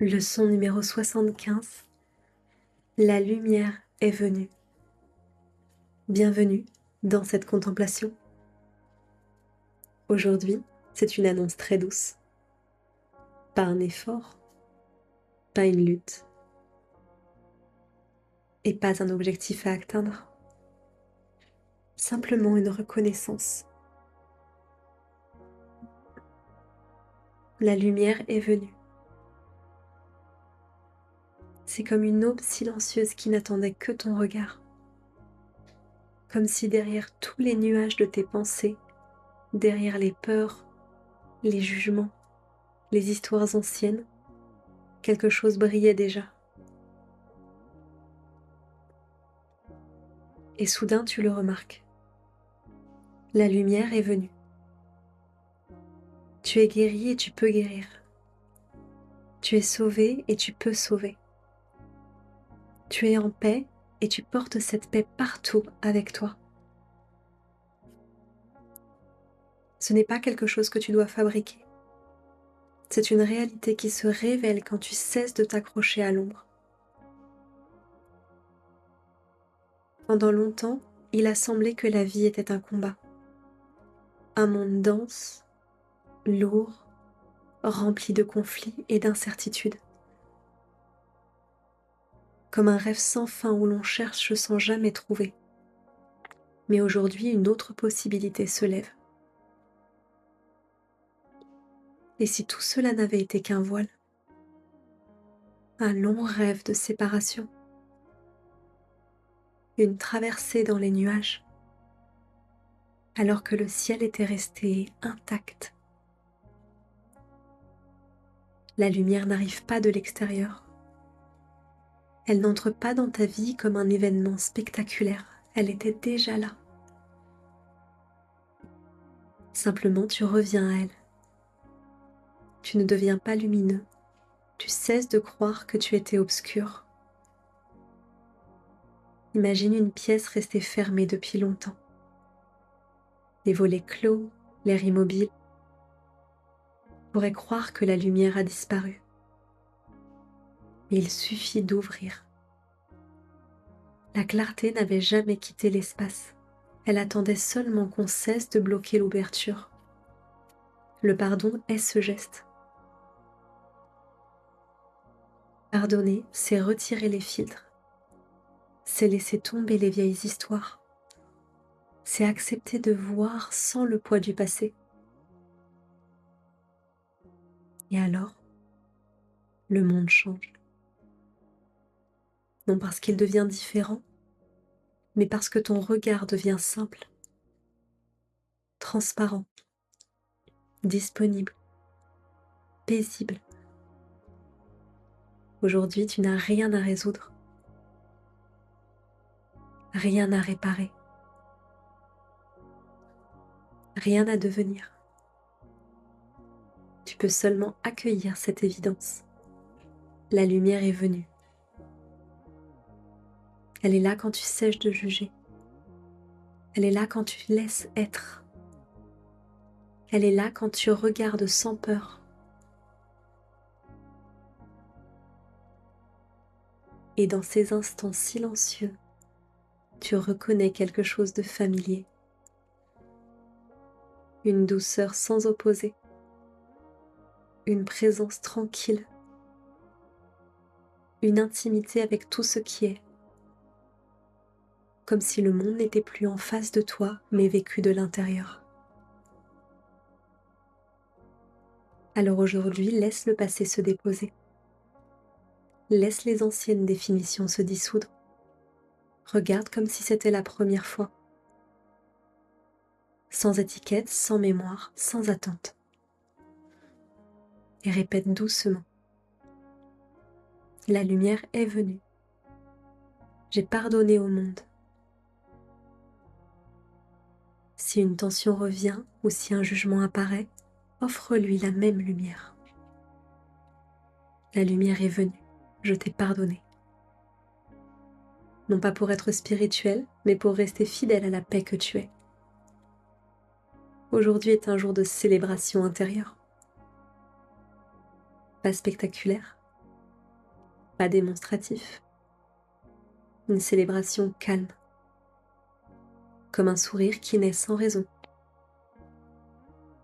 Leçon numéro 75. La lumière est venue. Bienvenue dans cette contemplation. Aujourd'hui, c'est une annonce très douce. Pas un effort, pas une lutte, et pas un objectif à atteindre. Simplement une reconnaissance. La lumière est venue. C'est comme une aube silencieuse qui n'attendait que ton regard. Comme si derrière tous les nuages de tes pensées, derrière les peurs, les jugements, les histoires anciennes, quelque chose brillait déjà. Et soudain tu le remarques. La lumière est venue. Tu es guéri et tu peux guérir. Tu es sauvé et tu peux sauver. Tu es en paix et tu portes cette paix partout avec toi. Ce n'est pas quelque chose que tu dois fabriquer. C'est une réalité qui se révèle quand tu cesses de t'accrocher à l'ombre. Pendant longtemps, il a semblé que la vie était un combat. Un monde dense, lourd, rempli de conflits et d'incertitudes. Comme un rêve sans fin où l'on cherche sans jamais trouver. Mais aujourd'hui, une autre possibilité se lève. Et si tout cela n'avait été qu'un voile? Un long rêve de séparation. Une traversée dans les nuages. Alors que le ciel était resté intact. La lumière n'arrive pas de l'extérieur. Elle n'entre pas dans ta vie comme un événement spectaculaire. Elle était déjà là. Simplement, tu reviens à elle. Tu ne deviens pas lumineux. Tu cesses de croire que tu étais obscur. Imagine une pièce restée fermée depuis longtemps. Les volets clos, l'air immobile. On pourrait croire que la lumière a disparu. Mais il suffit d'ouvrir. La clarté n'avait jamais quitté l'espace. Elle attendait seulement qu'on cesse de bloquer l'ouverture. Le pardon est ce geste. Pardonner, c'est retirer les filtres. C'est laisser tomber les vieilles histoires. C'est accepter de voir sans le poids du passé. Et alors, le monde change. Non parce qu'il devient différent, mais parce que ton regard devient simple, transparent, disponible, paisible. Aujourd'hui, tu n'as rien à résoudre, rien à réparer, rien à devenir. Tu peux seulement accueillir cette évidence. La lumière est venue. Elle est là quand tu cesses de juger. Elle est là quand tu laisses être. Elle est là quand tu regardes sans peur. Et dans ces instants silencieux, tu reconnais quelque chose de familier. Une douceur sans opposé. Une présence tranquille. Une intimité avec tout ce qui est. Comme si le monde n'était plus en face de toi, mais vécu de l'intérieur. Alors aujourd'hui, laisse le passé se déposer. Laisse les anciennes définitions se dissoudre. Regarde comme si c'était la première fois. Sans étiquette, sans mémoire, sans attente. Et répète doucement. La lumière est venue. J'ai pardonné au monde. Si une tension revient ou si un jugement apparaît, offre-lui la même lumière. La lumière est venue. Je t'ai pardonné. Non pas pour être spirituel, mais pour rester fidèle à la paix que tu es. Aujourd'hui est un jour de célébration intérieure. Pas spectaculaire, pas démonstratif, une célébration calme, comme un sourire qui naît sans raison,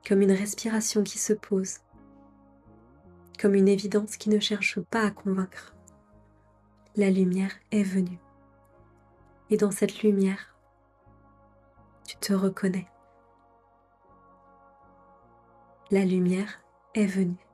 comme une respiration qui se pose, comme une évidence qui ne cherche pas à convaincre. La lumière est venue. Et dans cette lumière, tu te reconnais. La lumière est venue.